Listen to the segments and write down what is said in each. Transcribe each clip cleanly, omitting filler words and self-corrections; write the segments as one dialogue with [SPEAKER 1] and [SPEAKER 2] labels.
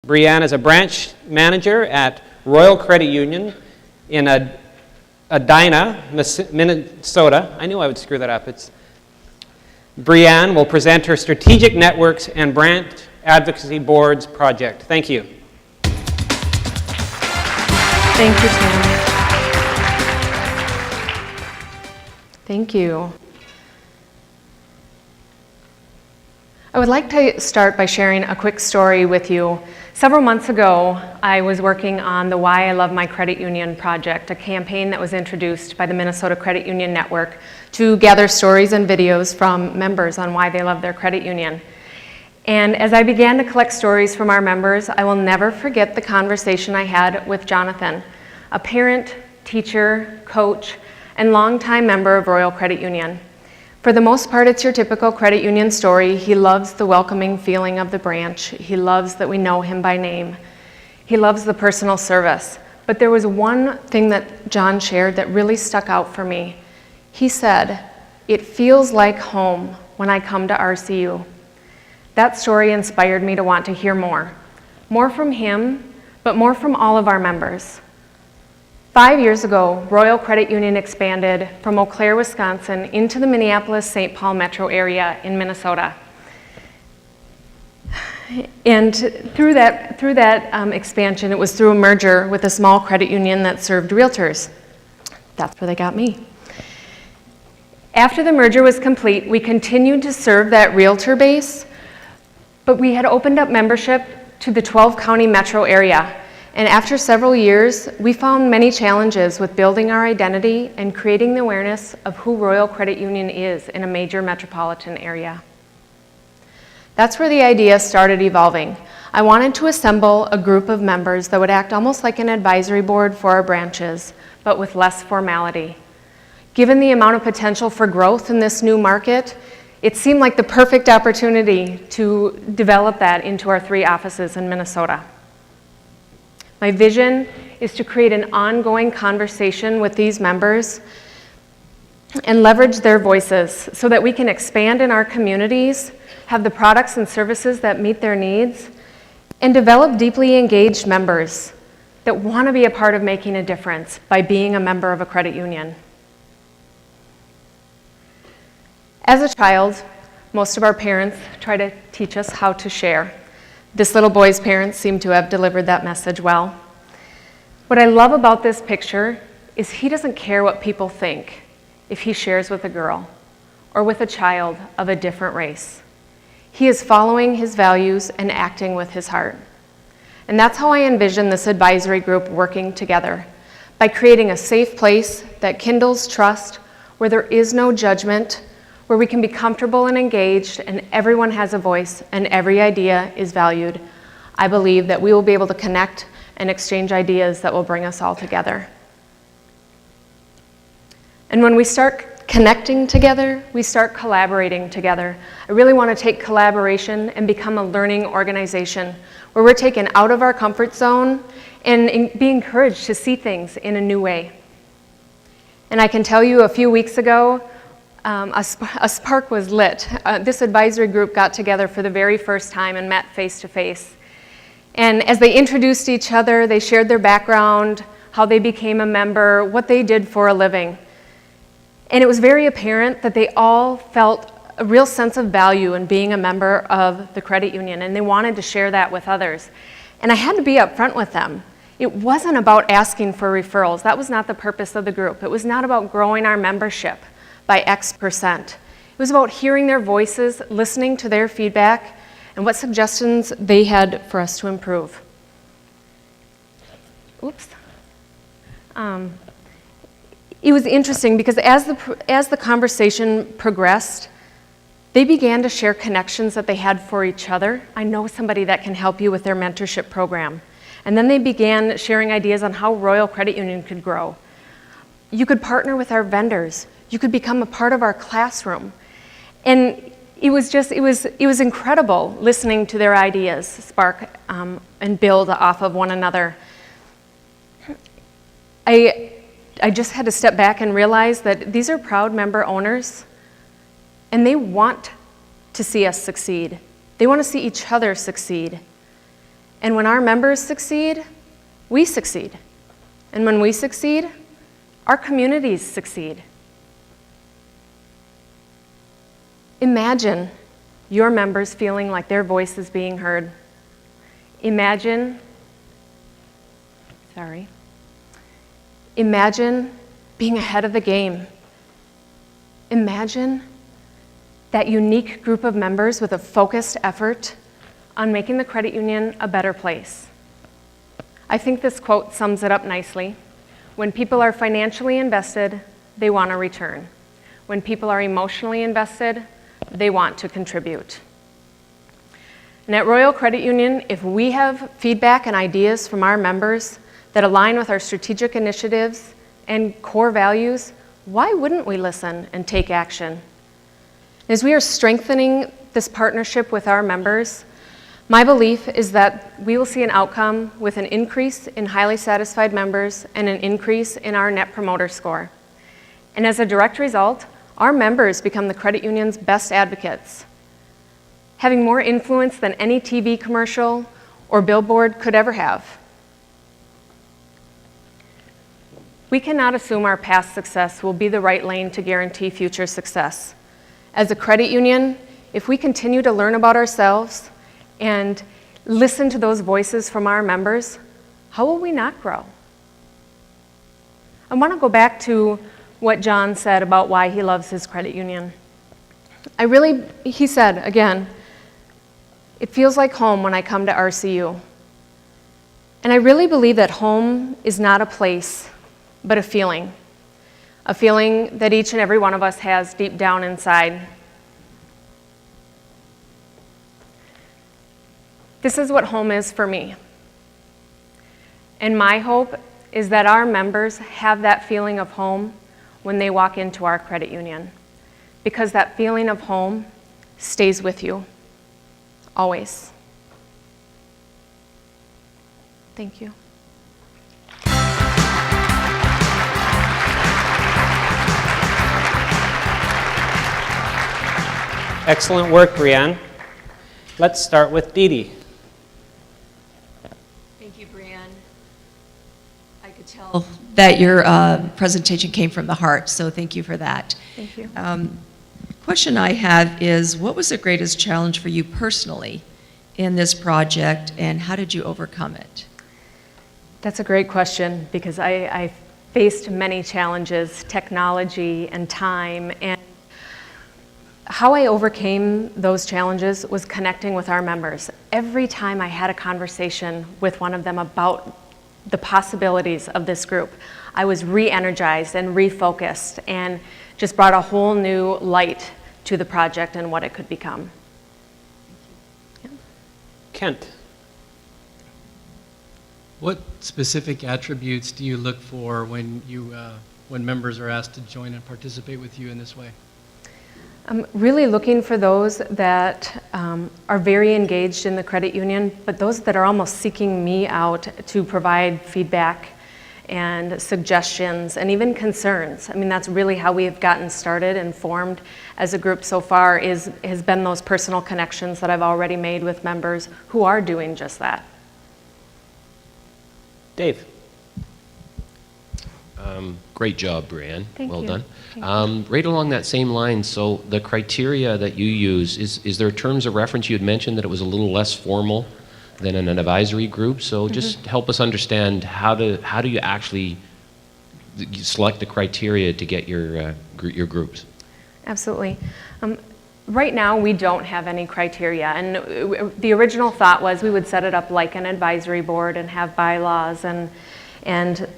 [SPEAKER 1] Brianne is a branch manager at Royal Credit Union in Edina, Minnesota. I knew I would screw that up. Brianne will present her Strategic Networks and Branch Advocacy Boards project. Thank you.
[SPEAKER 2] Thank you, Tim. Thank you. I would like to start by sharing a quick story with you. Several months ago, I was working on the Why I Love My Credit Union project, a campaign that was introduced by the Minnesota Credit Union Network to gather stories and videos from members on why they love their credit union. And as I began to collect stories from our members, I will never forget the conversation I had with Jonathan, a parent, teacher, coach, and longtime member of Royal Credit Union. For the most part, it's your typical credit union story. He loves the welcoming feeling of the branch. He loves that we know him by name. He loves the personal service. But there was one thing that John shared that really stuck out for me. He said, "It feels like home when I come to RCU." That story inspired me to want to hear more. More from him, but more from all of our members. 5 years ago, Royal Credit Union expanded from Eau Claire, Wisconsin into the Minneapolis-St. Paul metro area in Minnesota. And through that expansion, it was through a merger with a small credit union that served realtors. That's where they got me. After the merger was complete, we continued to serve that realtor base, but we had opened up membership to the 12-county metro area. And after several years, we found many challenges with building our identity and creating the awareness of who Royal Credit Union is in a major metropolitan area. That's where the idea started evolving. I wanted to assemble a group of members that would act almost like an advisory board for our branches, but with less formality. Given the amount of potential for growth in this new market, it seemed like the perfect opportunity to develop that into our 3 offices in Minnesota. My vision is to create an ongoing conversation with these members and leverage their voices so that we can expand in our communities, have the products and services that meet their needs, and develop deeply engaged members that want to be a part of making a difference by being a member of a credit union. As a child, most of our parents try to teach us how to share. This little boy's parents seem to have delivered that message well. What I love about this picture is he doesn't care what people think if he shares with a girl or with a child of a different race. He is following his values and acting with his heart. And that's how I envision this advisory group working together, by creating a safe place that kindles trust, where there is no judgment, where we can be comfortable and engaged and everyone has a voice and every idea is valued. I believe that we will be able to connect and exchange ideas that will bring us all together. And when we start connecting together, we start collaborating together. I really want to take collaboration and become a learning organization where we're taken out of our comfort zone and be encouraged to see things in a new way. And I can tell you a few weeks ago, a spark was lit. This advisory group got together for the very first time and met face to face. And as they introduced each other, they shared their background, how they became a member, what they did for a living. And it was very apparent that they all felt a real sense of value in being a member of the credit union, and they wanted to share that with others. And I had to be upfront with them. It wasn't about asking for referrals. That was not the purpose of the group. It was not about growing our membership by X%. It was about hearing their voices, listening to their feedback, and what suggestions they had for us to improve. Oops. It was interesting because as the conversation progressed, they began to share connections that they had for each other. I know somebody that can help you with their mentorship program. And then they began sharing ideas on how Royal Credit Union could grow. You could partner with our vendors. You could become a part of our classroom. And it was incredible listening to their ideas spark and build off of one another. I just had to step back and realize that these are proud member owners, and they want to see us succeed. They want to see each other succeed. And when our members succeed, we succeed. And when we succeed, our communities succeed. Imagine your members feeling like their voice is being heard. Imagine being ahead of the game. Imagine that unique group of members with a focused effort on making the credit union a better place. I think this quote sums it up nicely. When people are financially invested, they want a return. When people are emotionally invested, they want to contribute. And at Royal Credit Union, if we have feedback and ideas from our members that align with our strategic initiatives and core values, why wouldn't we listen and take action? As we are strengthening this partnership with our members, my belief is that we will see an outcome with an increase in highly satisfied members and an increase in our Net Promoter Score. And as a direct result, our members become the credit union's best advocates, having more influence than any TV commercial or billboard could ever have. We cannot assume our past success will be the right lane to guarantee future success. As a credit union, if we continue to learn about ourselves and listen to those voices from our members, how will we not grow? I want to go back to what John said about why he loves his credit union. He said, again, it feels like home when I come to RCU. And I really believe that home is not a place, but a feeling that each and every one of us has deep down inside. This is what home is for me. And my hope is that our members have that feeling of home when they walk into our credit union, because that feeling of home stays with you, always. Thank you.
[SPEAKER 1] Excellent work, Brianne. Let's start with Dee Dee.
[SPEAKER 3] Thank you, Brianne. I could tell that your presentation came from the heart, so thank you for that.
[SPEAKER 2] Thank you.
[SPEAKER 3] Question I have is, what was the greatest challenge for you personally in this project, and how did you overcome it?
[SPEAKER 2] That's a great question, because I faced many challenges, technology and time, and how I overcame those challenges was connecting with our members. Every time I had a conversation with one of them about the possibilities of this group, I was re-energized and refocused and just brought a whole new light to the project and what it could become. Yeah.
[SPEAKER 1] Kent.
[SPEAKER 4] What specific attributes do you look for when members are asked to join and participate with you in this way?
[SPEAKER 2] I'm really looking for those that are very engaged in the credit union, but those that are almost seeking me out to provide feedback and suggestions and even concerns. I mean, that's really how we have gotten started and formed as a group so far, has been those personal connections that I've already made with members who are doing just that.
[SPEAKER 1] Dave.
[SPEAKER 5] Great job, Brianne.
[SPEAKER 2] Thank
[SPEAKER 5] well
[SPEAKER 2] you.
[SPEAKER 5] done.
[SPEAKER 2] Thank
[SPEAKER 5] Right along that same line, so the criteria that you use, is there terms of reference? You had mentioned that it was a little less formal than in an advisory group, so just help us understand how do you actually select the criteria to get your groups?
[SPEAKER 2] Absolutely. Right now, we don't have any criteria, and the original thought was we would set it up like an advisory board and have bylaws and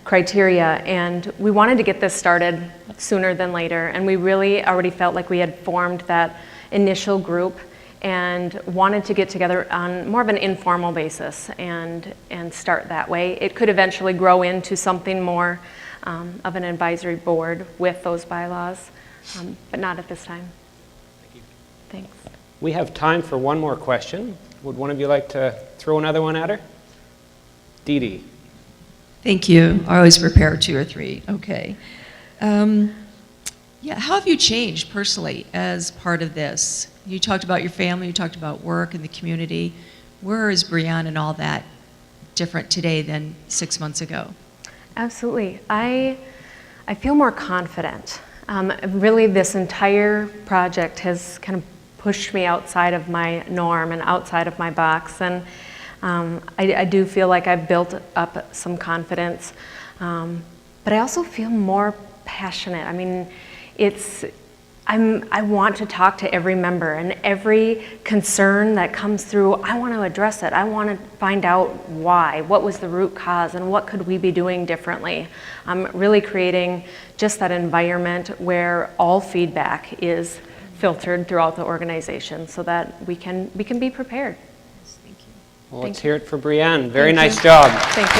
[SPEAKER 2] criteria, and we wanted to get this started sooner than later, and we really already felt like we had formed that initial group and wanted to get together on more of an informal basis and start that way. It could eventually grow into something more of an advisory board with those bylaws, but not at this time.
[SPEAKER 1] Thank you.
[SPEAKER 2] Thanks.
[SPEAKER 1] We have time for one more question. Would one of you like to throw another one at her? Dee Dee.
[SPEAKER 3] Thank you. I always prepare 2 or 3. Okay. Yeah, how have you changed personally as part of this? You talked about your family, you talked about work and the community, where is Brianne and all that different today than 6 months ago?
[SPEAKER 2] Absolutely. I feel more confident. Really, this entire project has kind of pushed me outside of my norm and outside of my box, and I do feel like I've built up some confidence, but I also feel more passionate. I mean, I want to talk to every member, and every concern that comes through, I want to address it. I want to find out why, what was the root cause, and what could we be doing differently. I'm really creating just that environment where all feedback is filtered throughout the organization so that we can be prepared.
[SPEAKER 1] Well, let's hear it for Brianne. Very
[SPEAKER 2] Thank
[SPEAKER 1] nice
[SPEAKER 2] you.
[SPEAKER 1] job.
[SPEAKER 2] Thank you.